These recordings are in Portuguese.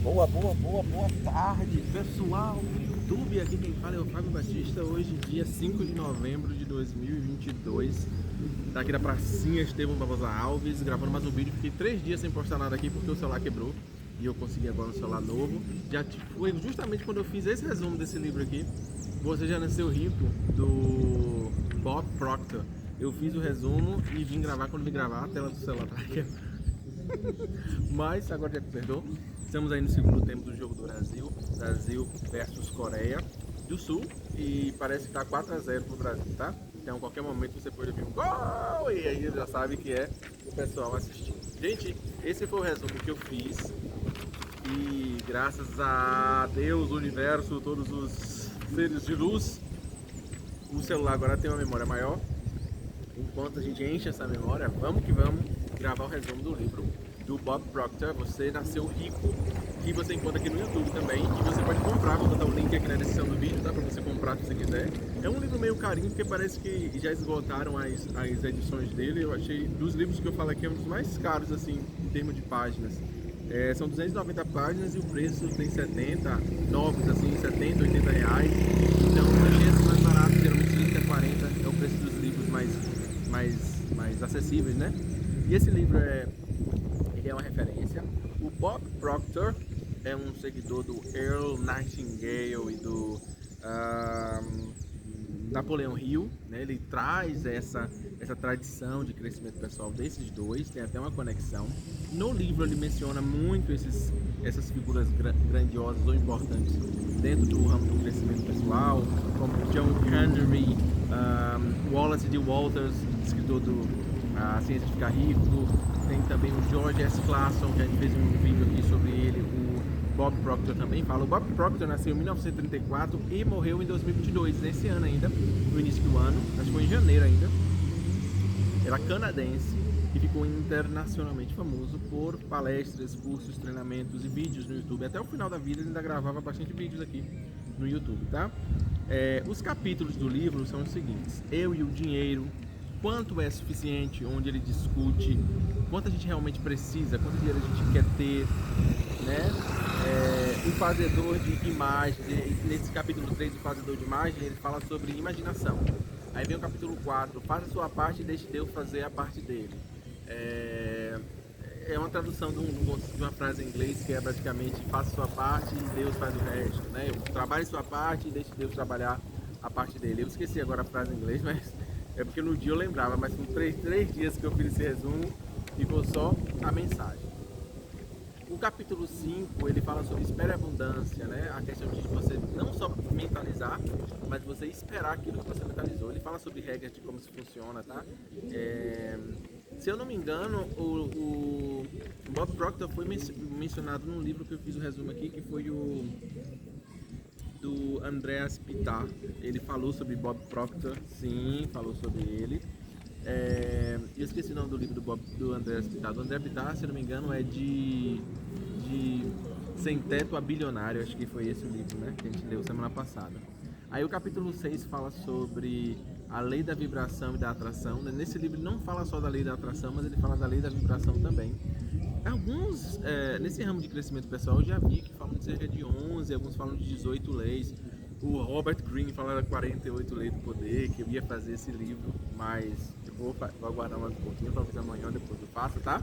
Boa tarde, pessoal do YouTube. Aqui quem fala é o Fábio Batista. Hoje, dia 5 de novembro de 2022. Daqui da pracinha Estevão Barbosa Alves, gravando mais um vídeo. Fiquei 3 dias sem postar nada aqui porque o celular quebrou e eu consegui agora um celular novo. Já foi justamente quando eu fiz esse resumo desse livro aqui, Você Já Nasceu Rico, do Bob Proctor. Eu fiz o resumo e vim gravar. Quando vim gravar, a tela do celular tá quebrada. Mas agora já perdoou. Estamos aí no segundo tempo do jogo do Brasil versus Coreia do Sul, e parece que tá 4-0 pro Brasil, tá? Então, a qualquer momento você pode ouvir um gol e aí já sabe que é o pessoal assistindo. Gente, esse foi o resumo que eu fiz e graças a Deus, o universo, todos os seres de luz, o celular agora tem uma memória maior. Enquanto a gente enche essa memória, vamos que vamos gravar o resumo do livro do Bob Proctor, Você Nasceu Rico, que você encontra aqui no YouTube também, e você pode comprar. Vou botar o link aqui na descrição do vídeo, tá? Pra você comprar se você quiser. É um livro meio carinho, porque parece que já esgotaram as edições dele. Eu achei, dos livros que eu falo aqui, é um dos mais caros, assim, em termos de páginas. São 290 páginas e o preço tem 70, novos, assim, 70, 80 reais. Então, eu achei esse mais barato, geralmente 30, 40 é o preço dos livros mais acessíveis, né? E esse livro ele é uma referência. O Bob Proctor é um seguidor do Earl Nightingale e do Napoleão Hill, né? Ele traz essa tradição de crescimento pessoal desses dois, tem até uma conexão. No livro ele menciona muito essas figuras grandiosas ou importantes dentro do ramo do crescimento pessoal, como John Canary, Wallace D. Walters, escritor do A Ciência de Ficar Rico. Tem também o George S. Clason, que a gente fez um vídeo aqui sobre ele. O Bob Proctor também fala. O Bob Proctor nasceu em 1934 e morreu em 2022, nesse ano ainda, no início do ano, acho que foi em janeiro ainda. Era canadense e ficou internacionalmente famoso por palestras, cursos, treinamentos e vídeos no YouTube. Até o final da vida ele ainda gravava bastante vídeos aqui no YouTube, tá? Os capítulos do livro são os seguintes: Eu e o Dinheiro, Quanto é Suficiente, onde ele discute quanto a gente realmente precisa, quanto dinheiro a gente quer ter, né? O Fazedor de Imagens, nesse capítulo 3, o Fazedor de Imagens, ele fala sobre imaginação. Aí vem o capítulo 4, Faça a sua parte e deixe Deus fazer a parte dele. É uma tradução de uma frase em inglês que é basicamente: faça a sua parte e Deus faz o resto, né? Trabalhe sua parte e deixe Deus trabalhar a parte dele. Eu esqueci agora a frase em inglês, mas é porque no dia eu lembrava, mas por três dias que eu fiz esse resumo, ficou só a mensagem. O capítulo 5, ele fala sobre espera e abundância, né? A questão de você não só mentalizar, mas você esperar aquilo que você mentalizou. Ele fala sobre regras de como isso funciona, tá? Se eu não me engano, o Bob Proctor foi mencionado num livro que eu fiz o resumo aqui, que foi o do Andreas Pitar. Ele falou sobre Bob Proctor, sim, falou sobre ele. Eu esqueci o nome do livro do Andreas Pitar. Do André Pitar, se não me engano, é de Sem Teto a Bilionário. Acho que foi esse o livro, né, que a gente leu semana passada. Aí o capítulo 6 fala sobre a lei da vibração e da atração. Nesse livro ele não fala só da lei da atração, mas ele fala da lei da vibração também. Alguns, nesse ramo de crescimento pessoal, eu já vi que falam de cerca de 11, alguns falam de 18 leis. O Robert Greene fala de 48 leis do poder, que eu ia fazer esse livro, mas eu vou aguardar mais um pouquinho, talvez amanhã depois eu faça, tá?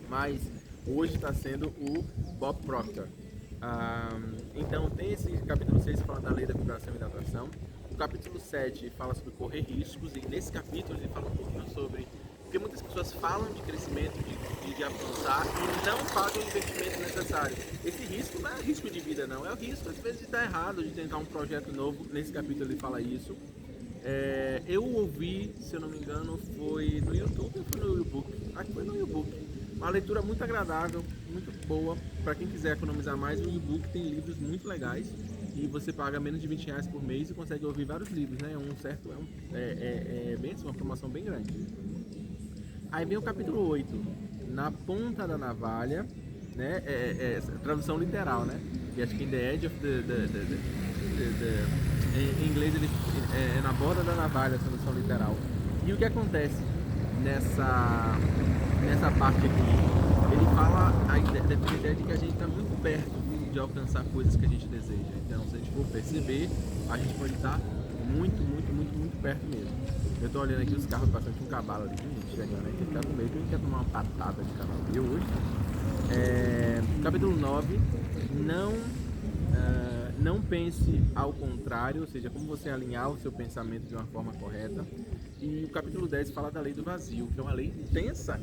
Mas hoje está sendo o Bob Proctor. Então tem esse capítulo 6 que fala da lei da vibração e da atração. O capítulo 7 fala sobre correr riscos, e nesse capítulo ele fala um pouquinho sobre porque muitas pessoas falam de crescimento, de avançar, e não fazem o investimento necessário. Esse risco não é risco de vida, não, é o risco às vezes de dar errado, de tentar um projeto novo. Nesse capítulo ele fala isso. Eu ouvi, se eu não me engano, foi no YouTube ou foi no e-book? Acho que foi no e-book. Uma leitura muito agradável, muito boa. Para quem quiser economizar mais, o e-book tem livros muito legais e você paga menos de 20 reais por mês e consegue ouvir vários livros, né? Bem assim, uma promoção bem grande. Aí vem o capítulo 8, Na Ponta da Navalha, né? Tradução literal, né? E acho que in the edge of em inglês ele é na borda da navalha, tradução literal. E o que acontece nessa parte aqui? Ele fala a ideia de que a gente está muito perto de alcançar coisas que a gente deseja. Então, se a gente for perceber, a gente pode estar muito perto mesmo. Eu tô olhando aqui os carros passando, tinha um cavalo ali, chegando aí, que ficar com medo, que a gente quer tomar uma patada de cavalo. Eu hoje. Capítulo 9, não pense ao contrário, ou seja, como você alinhar o seu pensamento de uma forma correta. E o capítulo 10 fala da lei do vazio, que é uma lei intensa.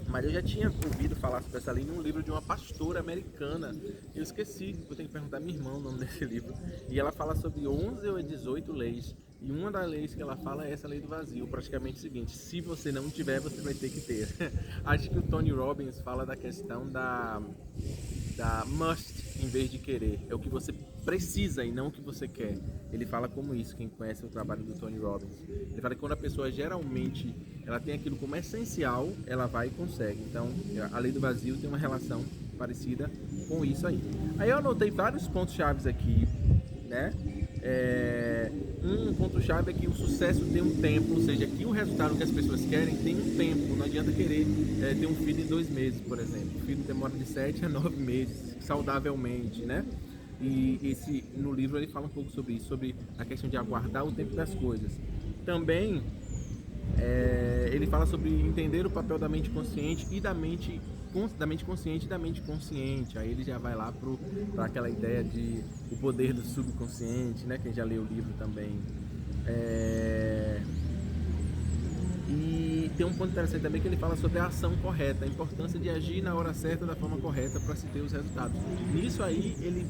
Mas eu já tinha ouvido falar sobre essa lei num livro de uma pastora americana. Eu esqueci, eu tenho que perguntar à minha irmã o nome desse livro. E ela fala sobre 11 ou 18 leis. E uma das leis que ela fala é essa lei do vazio. Praticamente o seguinte: se você não tiver, você vai ter que ter. Acho que o Tony Robbins fala da questão da must em vez de querer. É o que você precisa e não o que você quer. Ele fala como isso, quem conhece o trabalho do Tony Robbins. Ele fala que quando a pessoa geralmente ela tem aquilo como essencial, ela vai e consegue. Então, a lei do vazio tem uma relação parecida com isso aí. Aí eu anotei vários pontos chaves aqui, né? Um ponto-chave é que o sucesso tem um tempo, ou seja, que o resultado que as pessoas querem tem um tempo. Não adianta querer ter um filho em 2 meses, por exemplo. O filho demora de 7 a 9 meses, saudavelmente, né? E no livro ele fala um pouco sobre isso, sobre a questão de aguardar o tempo das coisas. Também ele fala sobre entender o papel da mente consciente e da mente consciente e da mente consciente. Aí ele já vai lá para aquela ideia de o poder do subconsciente, né? Quem já leu o livro também. E tem um ponto interessante também que ele fala sobre a ação correta, a importância de agir na hora certa, da forma correta para se ter os resultados. Nisso aí ele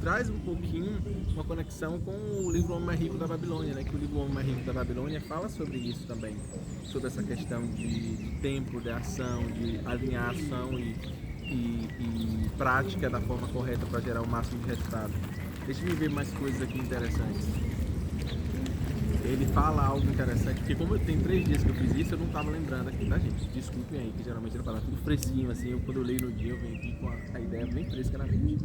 traz um pouquinho uma conexão com o livro Homem Mais Rico da Babilônia, né? Que o livro Homem Mais Rico da Babilônia fala sobre isso também, sobre essa questão de tempo, de ação, de alinhar ação e prática da forma correta para gerar o máximo de resultado. Deixa eu ver mais coisas aqui interessantes. Ele fala algo interessante, porque como eu tenho 3 dias que eu fiz isso, eu não estava lembrando aqui, tá, gente? Desculpem aí, que geralmente ele fala tudo fresquinho, assim, quando eu leio no dia, eu venho aqui com a ideia bem fresca na mente.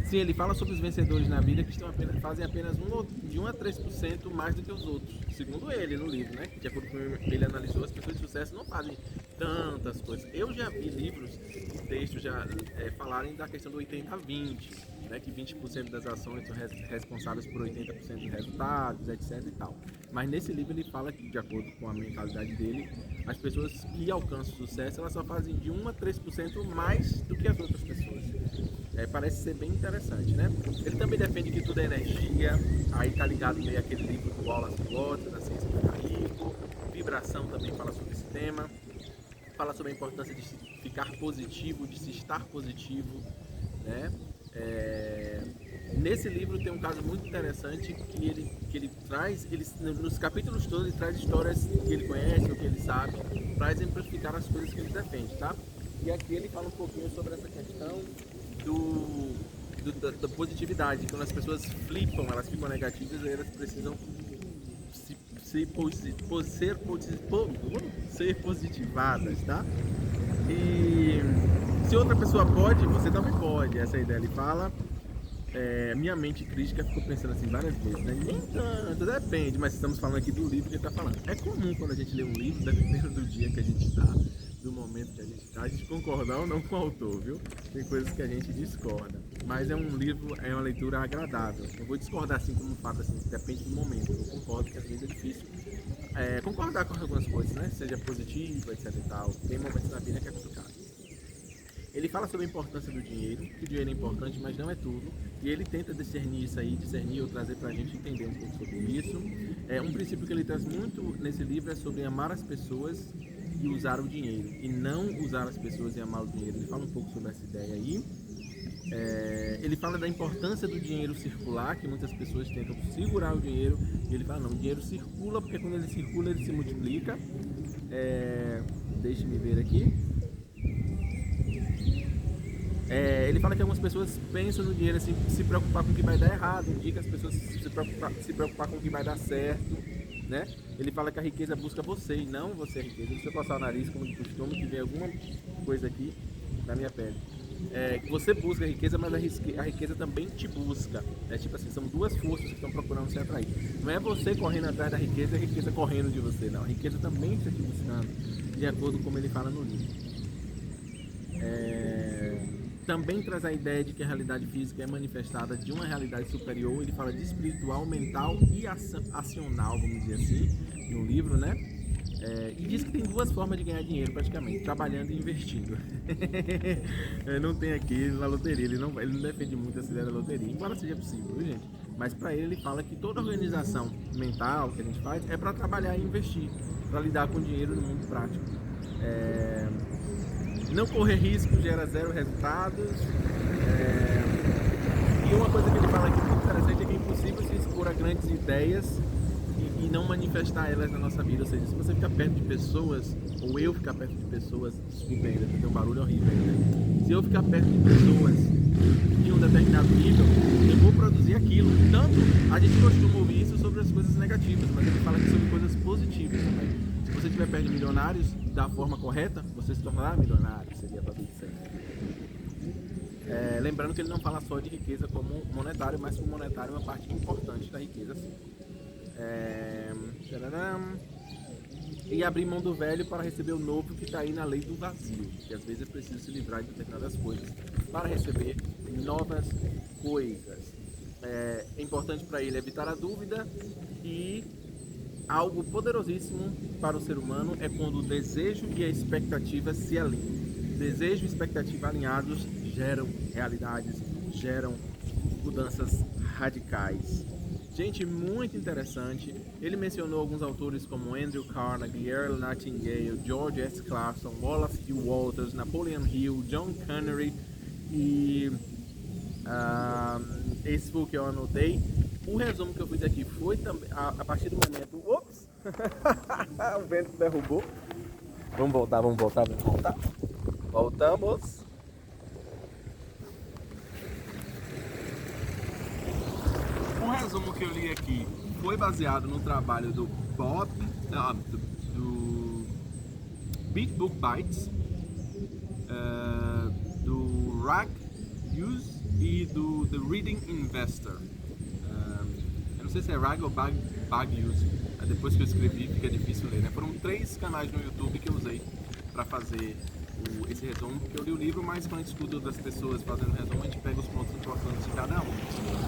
Sim, ele fala sobre os vencedores na vida que fazem apenas de 1 a 3% mais do que os outros, segundo ele no livro, né? De acordo com ele analisou, as pessoas de sucesso não fazem tantas coisas. Eu já vi livros e textos já falarem da questão do 80-20, né? Que 20% das ações são responsáveis por 80% dos resultados, etc e tal. Mas nesse livro ele fala que, de acordo com a mentalidade dele, as pessoas que alcançam sucesso, elas só fazem de 1 a 3% mais do que as outras pessoas. Parece ser bem interessante, né? Ele também defende que tudo é energia, aí tá ligado meio aquele livro do Wallace Wattles, da ciência do rico. Vibração também fala sobre esse tema, fala sobre a importância de ficar positivo, de se estar positivo, né? Nesse livro tem um caso muito interessante que ele traz, nos capítulos todos ele traz histórias que ele conhece ou que ele sabe para exemplificar as coisas que ele defende, tá? E aqui ele fala um pouquinho sobre essa questão da positividade. Quando as pessoas flipam, elas ficam negativas, aí elas precisam ser positivadas, tá? E se outra pessoa pode, você também pode. Essa é a ideia. Ele fala. Minha mente crítica ficou pensando assim várias vezes, né? Nem tanto, depende, mas estamos falando aqui do livro que ele está falando. É comum quando a gente lê um livro, dependendo do dia que a gente está, do momento que a gente concordar ou não com o autor, viu? Tem coisas que a gente discorda, mas é um livro, é uma leitura agradável. Eu vou discordar assim como fato, assim, depende do momento. Eu concordo que às vezes é difícil concordar com algumas coisas, né? Seja positivo, etc e tal. Tem momentos na vida que é complicado. Ele fala sobre a importância do dinheiro, que o dinheiro é importante, mas não é tudo. E ele tenta discernir ou trazer pra gente entender um pouco sobre isso. Um princípio que ele traz muito nesse livro é sobre amar as pessoas e usar o dinheiro, e não usar as pessoas e amar o dinheiro. Ele fala um pouco sobre essa ideia aí. Ele fala da importância do dinheiro circular, que muitas pessoas tentam segurar o dinheiro, e ele fala, não, o dinheiro circula, porque quando ele circula, ele se multiplica. Deixe-me ver aqui. Ele fala que algumas pessoas pensam no dinheiro assim, se preocupar com o que vai dar errado, indica as pessoas se preocupar com o que vai dar certo, né? Ele fala que a riqueza busca você e não você a riqueza. Deixa eu coçar o nariz como de costume, que vem alguma coisa aqui na minha pele. Que você busca a riqueza, mas a riqueza também te busca. Tipo assim, são duas forças que estão procurando se atrair. Não é você correndo atrás da riqueza e a riqueza correndo de você, não. A riqueza também está te buscando, de acordo com como ele fala no livro. Também traz a ideia de que a realidade física é manifestada de uma realidade superior. Ele fala de espiritual, mental e acional, vamos dizer assim, no livro, né? E diz que tem duas formas de ganhar dinheiro praticamente, trabalhando e investindo. Não tem aqui na loteria, ele não defende muito essa ideia da loteria, embora seja possível, viu, gente? Mas para ele fala que toda organização mental que a gente faz é para trabalhar e investir, para lidar com dinheiro no mundo prático. Não correr risco gera zero resultados. E uma coisa que ele fala aqui muito interessante é que é impossível se expor a grandes ideias e não manifestar elas na nossa vida. Ou seja, se você ficar perto de pessoas, ou eu ficar perto de pessoas, desculpa ainda, porque tem um barulho horrível aí, né? Se eu ficar perto de pessoas de um determinado nível, eu vou produzir aquilo. Tanto a gente costuma ouvir isso sobre as coisas negativas, mas ele fala aqui sobre coisas positivas também. Se você estiver perto de milionários da forma correta, você se tornará milionário, seria para isso aí. Lembrando que ele não fala só de riqueza como monetário, mas que o monetário é uma parte importante da riqueza, sim. E abrir mão do velho para receber o novo, que está aí na lei do vazio, que às vezes é preciso se livrar de determinadas coisas para receber novas coisas. É importante para ele evitar a dúvida, e algo poderosíssimo para o ser humano é quando o desejo e a expectativa se alinham. Desejo e expectativa alinhados geram realidades, geram mudanças radicais. Gente, muito interessante. Ele mencionou alguns autores como Andrew Carnegie, Earl Nightingale, George S. Clason, Wallace D. Walters, Napoleon Hill, John Connery e esse foi o que eu anotei. O resumo que eu fiz aqui foi também a partir do momento... Ops! O vento derrubou. Vamos voltar. Voltamos. O resumo que eu li aqui foi baseado no trabalho do do Big Book Bites, do Rag Hughes e do The Reading Investor. Eu não sei se é Rag ou Bag Hughes. Depois que eu escrevi fica difícil ler, né? Foram 3 canais no YouTube que eu usei para fazer esse resumo, porque eu li o livro, mas quando a gente escuta outras pessoas fazendo resumo, a gente pega os pontos importantes de cada um.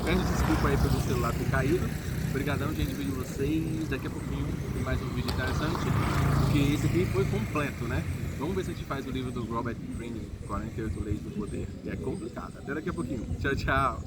Peço desculpa aí pelo celular ter caído. Obrigadão, gente, vídeo de vocês. Daqui a pouquinho tem mais um vídeo interessante, porque esse aqui foi completo, né? Vamos ver se a gente faz o livro do Robert Greene, 48 Leis do Poder, que é complicado. Até daqui a pouquinho. Tchau, tchau.